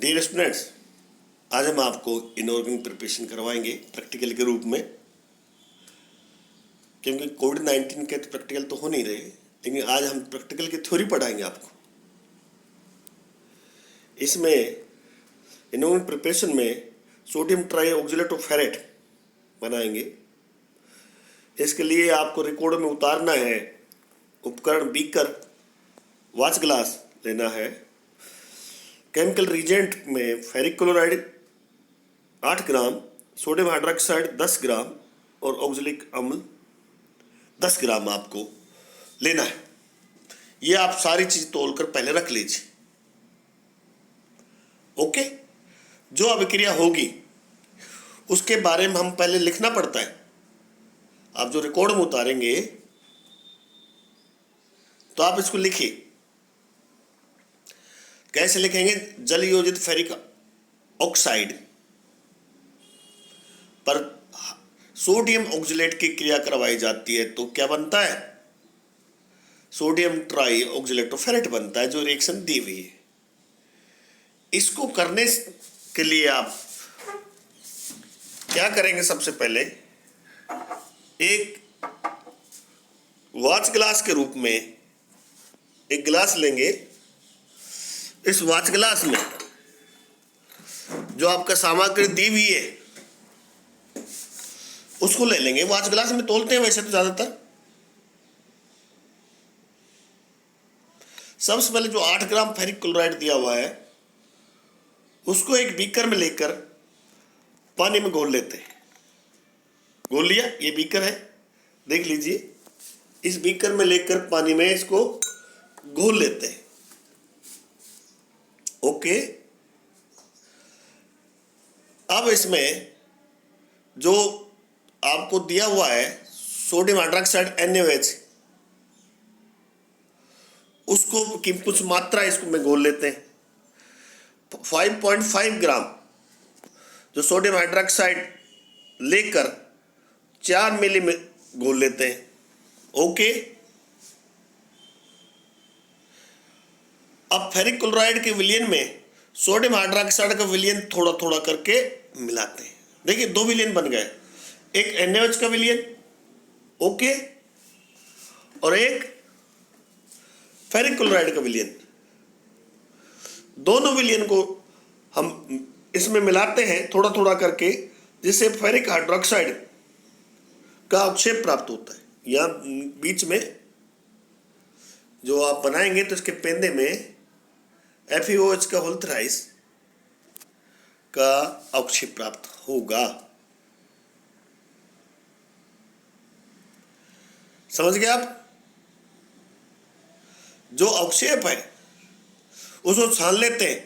Dear students, आज हम आपको इनऑर्गेनिक प्रिपरेशन करवाएंगे प्रैक्टिकल के रूप में। क्योंकि कोविड-19 के तो प्रैक्टिकल तो हो नहीं रहे, लेकिन आज हम प्रैक्टिकल की थ्योरी पढ़ाएंगे आपको। इसमें इनऑर्गेनिक प्रिपरेशन में sodium tri oxalate of ferrate बनाएंगे। इसके लिए आपको रिकॉर्ड में उतारना है उपकरण, बीकर, वॉच ग्लास लेना है। केमिकल रिजेंट में फेरिक क्लोराइड 8 ग्राम, सोडियम हाइड्रोक्साइड 10 ग्राम और ऑक्जेलिक अम्ल 10 ग्राम आपको लेना है। ये आप सारी चीज तोलकर पहले रख लीजिए। ओके, जो अभिक्रिया होगी उसके बारे में हम पहले लिखना पड़ता है। आप जो रिकॉर्ड में उतारेंगे तो आप इसको लिखिए। कैसे लिखेंगे? जल योजित फेरिक ऑक्साइड पर सोडियम ऑक्जेलेट की क्रिया करवाई जाती है तो क्या बनता है? Sodium tri oxalate of ferrate बनता है, जो रिएक्शन दी हुई है। इसको करने के लिए आप क्या करेंगे? सबसे पहले एक वॉच ग्लास के रूप में एक गिलास लेंगे। इस वॉच ग्लास में जो आपका सामग्री दी हुई है उसको ले लेंगे। वॉच ग्लास में तोलते हैं वैसे तो ज्यादातर। सबसे पहले जो 8 ग्राम फेरिक क्लोराइड दिया हुआ है उसको एक बीकर में लेकर पानी में घोल लेते हैं। घोल लिया, ये बीकर है, देख लीजिए। इस बीकर में लेकर पानी में इसको घोल लेते हैं। ओके, अब इसमें जो आपको दिया हुआ है सोडियम हाइड्रोक्साइड NaOH, उसको की कुछ मात्रा इसको में घोल लेते हैं। 5.5 ग्राम जो सोडियम हाइड्रोक्साइड लेकर 4 मिली में घोल लेते हैं। ओके, अब फेरिक क्लोराइड के विलयन में सोडियम हाइड्रोक्साइड का विलयन थोड़ा थोड़ा करके मिलाते हैं। देखिए 2 विलयन बन गए, एक NaOH का विलयन, ओके, और एक फेरिक क्लोराइड का विलयन। दोनों विलयन को हम इसमें मिलाते हैं थोड़ा थोड़ा करके, जिससे फेरिक हाइड्रोक्साइड का अवक्षेप प्राप्त होता है। यहाँ बीच में जो आप बनाएंगे तो इसके पेंदे में FeOH का होल थ्राइस का अवक्षेप प्राप्त होगा। समझ गए आप? जो अवक्षेप है उसको छान लेते हैं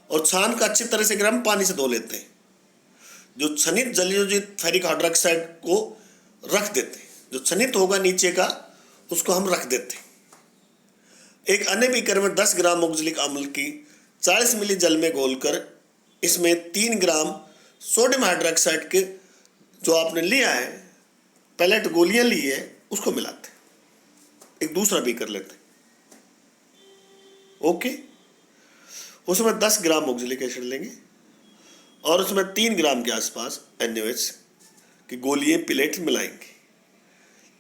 और छान का अच्छी तरह से गर्म पानी से धो लेते हैं। जो छनित जलयोजित फेरिक हाइड्रोक्साइड को रख देते हैं। जो छनित होगा नीचे का उसको हम रख देते हैं। एक अन्य बीकर में 10 ग्राम ऑक्जेलिक अम्ल की 40 मिली जल में घोलकर इसमें 3 ग्राम सोडियम हाइड्रोक्साइड के जो आपने लिया है, पैलेट गोलियां ली है, उसको मिलाते हैं। एक दूसरा बीकर लेते हैं। ओके, उसमें 10 ग्राम ऑक्जेलिक एसिड लेंगे और उसमें 3 ग्राम के आसपास NaOH की गोलियां पैलेट मिलाएंगे,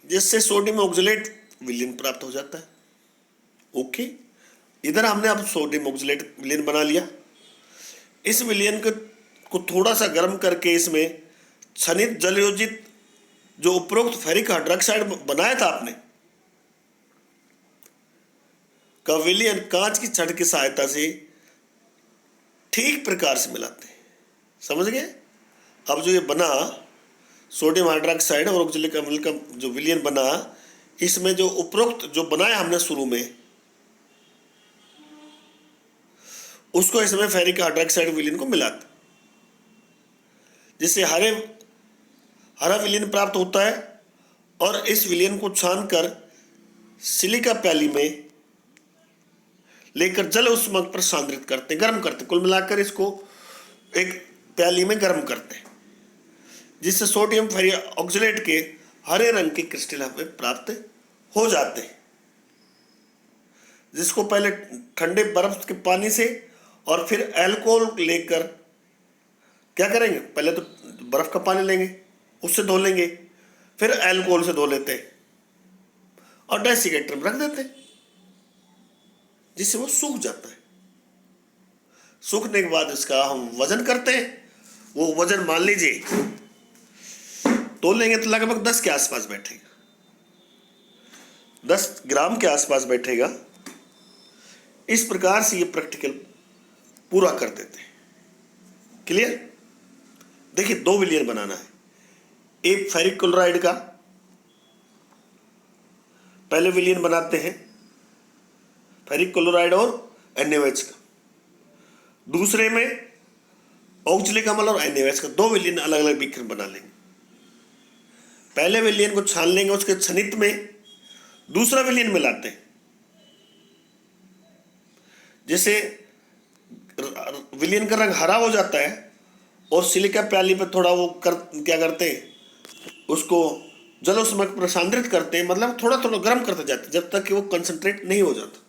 जिससे सोडियम ऑक्जेलेट विलयन प्राप्त हो जाता है। ओके, इधर हमने अब सोडियम ऑक्जेलेट विलयन बना लिया। इस विलयन को थोड़ा सा गर्म करके इसमें छनित जलयोजित जो उपरोक्त फेरिक हाइड्रोक्साइड बनाया था आपने का विलयन कांच की छड़ की सहायता से ठीक प्रकार से मिलाते हैं। समझ गए? अब जो ये बना सोडियम हाइड्रोक्साइड और ऑक्जेलिक अम्ल का जो विलयन बना, इसमें जो उपरोक्त जो बनाया हमने शुरू में, उसको इसमें फेरिक हाइड्रोक्साइड विलयन को मिलाते, जिससे हरा विलयन प्राप्त होता है। और इस विलयन को छानकर सिलिका प्याली में लेकर जल उष्मक पर सांद्रित करते, गर्म करते। कुल मिलाकर इसको एक प्याली में गर्म करते हैं, जिससे सोडियम फेरिक ऑक्जेलेट के हरे रंग के क्रिस्टल हमें प्राप्त हो जाते हैं, जिसको पहले ठंडे बर्फ के पानी से और फिर अल्कोहल लेकर क्या करेंगे, पहले तो बर्फ का पानी लेंगे, उससे धो लेंगे, फिर अल्कोहल से धो लेते हैं और डेसिकेटर में रख देते हैं, जिससे वो सूख जाता है। सूखने के बाद इसका हम वजन करते हैं। वो वजन मान लीजिए तोल लेंगे तो लगभग 10 के आसपास बैठेगा, 10 ग्राम के आसपास बैठेगा। इस प्रकार से ये प्रैक्टिकल पूरा कर देते हैं। क्लियर? देखिए 2 विलियन बनाना है। एक फेरिक क्लोराइड का पहले विलियन बनाते हैं, फेरिक क्लोराइड और NaOH का। दूसरे में ऑक्जेलिक अम्ल और NaOH का 2 विलियन अलग अलग विक्रम बना लेंगे। पहले विलियन को छान लेंगे, उसके छनित में दूसरा विलियन मिलाते हैं। जैसे विलियन का रंग हरा हो जाता है और सिलिका प्याली पे थोड़ा वो क्या करते हैं, उसको जलोष्मांक पर सांद्रित करते हैं, मतलब थोड़ा थोड़ा गर्म करते जाते हैं जब तक कि वो कंसंट्रेट नहीं हो जाता।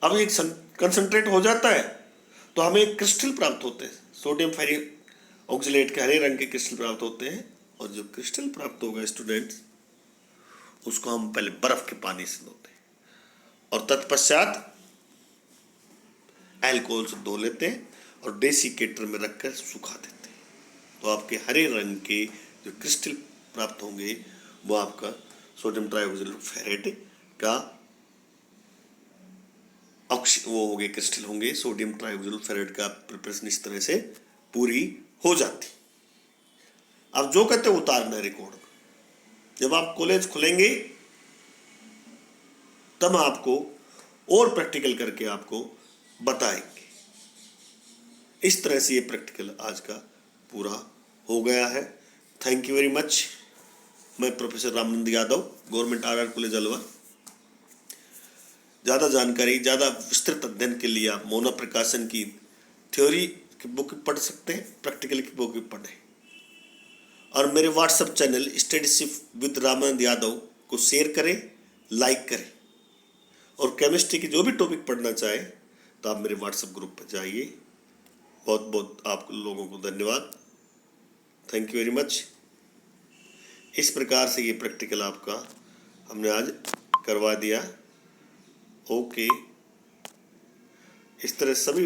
अब एक कंसंट्रेट हो जाता है तो हमें एक क्रिस्टल प्राप्त होते हैं, सोडियम फेरिक ऑक्जेलेट के हरे रंग के क्रिस्टल प्राप्त होते हैं। और जब क्रिस्टल प्राप्त हो गए स्टूडेंट्स, उसको हम पहले बर्फ के पानी से धोते हैं और तत्पश्चात अल्कोहल से धो लेते हैं और डेसिकेटर में रखकर सुखा देते हैं। तो आपके हरे रंग के जो क्रिस्टल प्राप्त होंगे वो आपका सोडियम ट्राइऑक्सिलेट फेरेट का वो हो गए, क्रिस्टल होंगे। सोडियम ट्राइऑक्सिलेट फेरेट का प्रिपरेशन इस तरह से पूरी हो जाती। अब जो कहते हैं उतारना है रिकॉर्ड। जब आप कॉलेज खुलेंगे तब आपको और प्रैक्टिकल करके आपको बताएंगे। इस तरह से ये प्रैक्टिकल आज का पूरा हो गया है। Thank you very much. मैं professor Ramanand Yadav, government RR college Alwar. ज़्यादा जानकारी, ज़्यादा विस्तृत अध्ययन के लिए आप मोना प्रकाशन की थ्योरी की बुक पढ़ सकते हैं, प्रैक्टिकल की बुक भी पढ़ें। और मेरे WhatsApp channel Studyship with Ramanand Yadav को शेयर करें, लाइक करें। और केमिस्ट्री की जो भी टॉपिक पढ़ना चाहे तो आप मेरे व्हाट्सएप ग्रुप पर जाइए। बहुत बहुत आप लोगों को धन्यवाद। Thank you very much. इस प्रकार से ये प्रैक्टिकल आपका हमने आज करवा दिया। ओके, इस तरह सभी